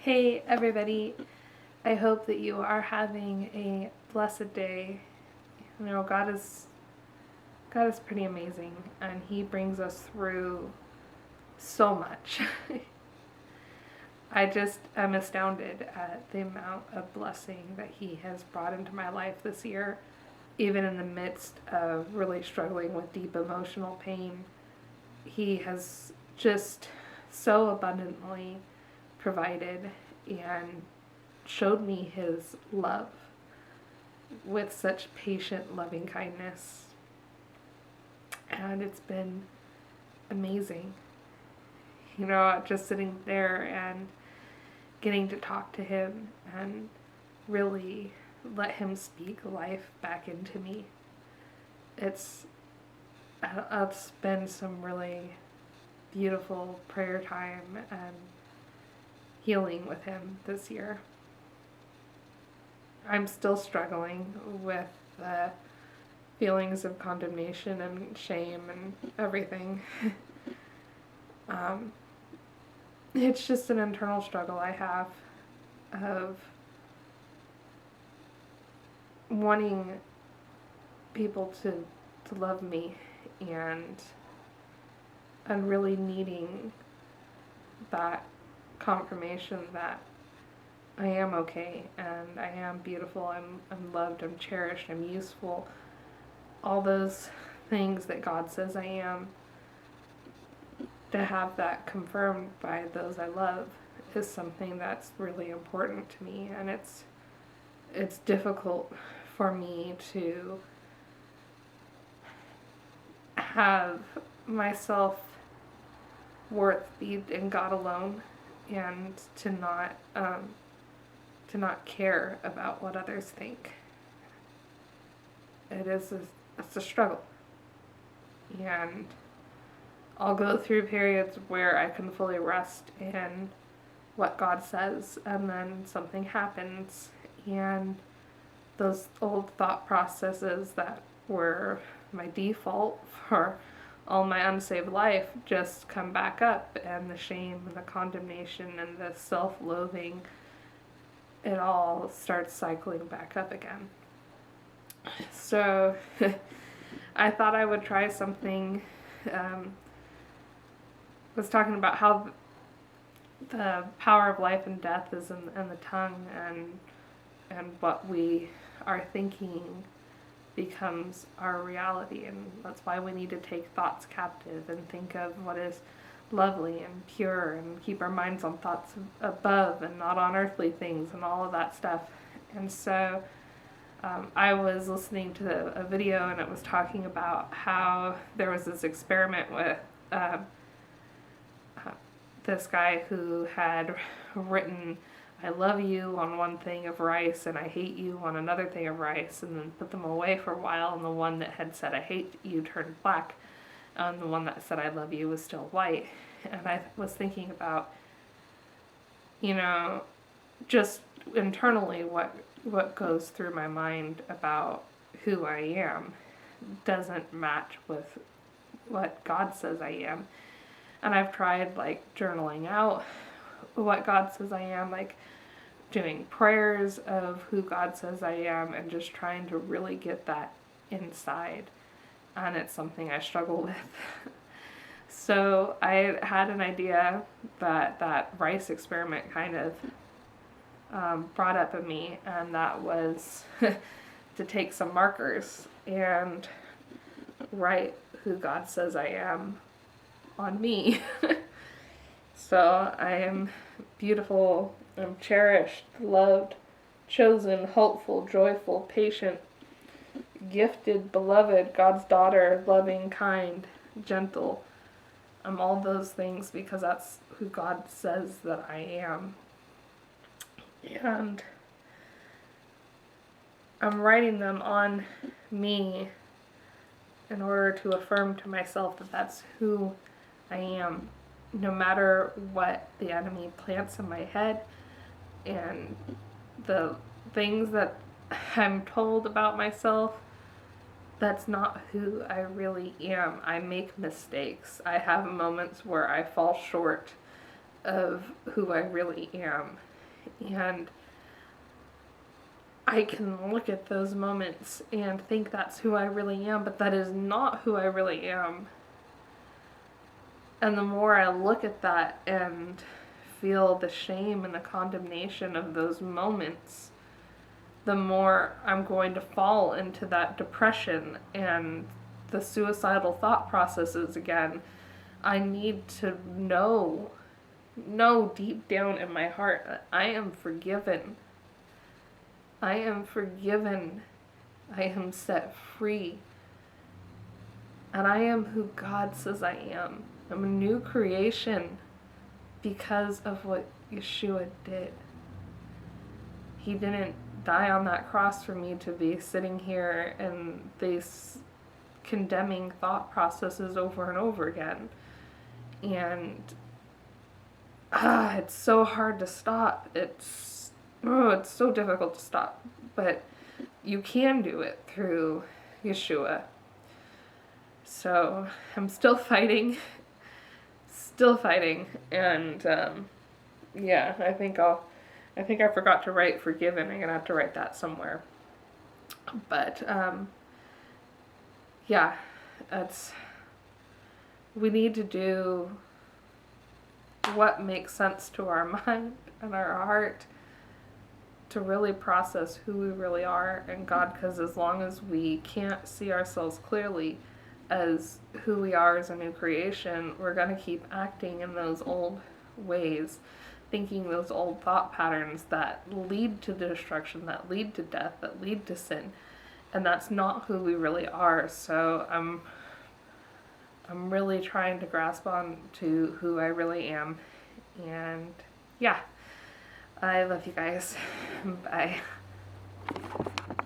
Hey everybody, I hope that you are having a blessed day. God is pretty amazing and he brings us through so much. I just am astounded at the amount of blessing that he has brought into my life this year, even in the midst of really struggling with deep emotional pain. He has just so abundantly provided and showed me his love with such patient, loving kindness. And it's been amazing. Just sitting there and getting to talk to him and really let him speak life back into me. It's been some really beautiful prayer time and healing with him this year. I'm still struggling with the feelings of condemnation and shame and everything. It's just an internal struggle I have of wanting people to love me and really needing that confirmation that I am okay and I am beautiful, I'm loved, I'm cherished, I'm useful. All those things that God says I am, to have that confirmed by those I love is something that's really important to me, and it's difficult for me to have my self-worth be in God alone and to not care about what others think. It's a struggle, and I'll go through periods where I can fully rest in what God says, and then something happens, and those old thought processes that were my default for all my unsaved life just come back up, and the shame and the condemnation and the self-loathing, it all starts cycling back up again. So I thought I would try something. Was talking about how the power of life and death is in the tongue, and what we are thinking becomes our reality, and that's why we need to take thoughts captive and think of what is lovely and pure and keep our minds on thoughts above and not on earthly things and all of that stuff. And so I was listening to a video, and it was talking about how there was this experiment with this guy who had written "I love you" on one thing of rice and "I hate you" on another thing of rice, and then put them away for a while, and the one that had said "I hate you" turned black, and the one that said "I love you" was still white. And I was thinking about, just internally what goes through my mind about who I am doesn't match with what God says I am. And I've tried journaling out what God says I am, doing prayers of who God says I am, and just trying to really get that inside. And it's something I struggle with. So I had an idea that rice experiment kind of brought up in me, and that was to take some markers and write who God says I am on me. So I am beautiful, I'm cherished, loved, chosen, hopeful, joyful, patient, gifted, beloved, God's daughter, loving, kind, gentle. I'm all those things because that's who God says that I am. And I'm writing them on me in order to affirm to myself that that's who I am, no matter what the enemy plants in my head and the things that I'm told about myself. That's not who I really am. I make mistakes. I have moments where I fall short of who I really am. And I can look at those moments and think that's who I really am, but that is not who I really am. And the more I look at that and feel the shame and the condemnation of those moments, the more I'm going to fall into that depression and the suicidal thought processes again. I need to know deep down in my heart that I am forgiven. I am forgiven. I am set free. And I am who God says I am. I'm a new creation because of what Yeshua did. He didn't die on that cross for me to be sitting here in these condemning thought processes over and over again. And it's so hard to stop. It's so difficult to stop. But you can do it through Yeshua. So I'm still fighting. And yeah, I think I forgot to write forgiven. I'm gonna have to write that somewhere. But yeah, we need to do what makes sense to our mind and our heart to really process who we really are in God, because as long as we can't see ourselves clearly as who we are as a new creation, we're going to keep acting in those old ways, thinking those old thought patterns that lead to destruction, that lead to death, that lead to sin. And that's not who we really are. So I'm really trying to grasp on to who I really am. And yeah, I love you guys. Bye.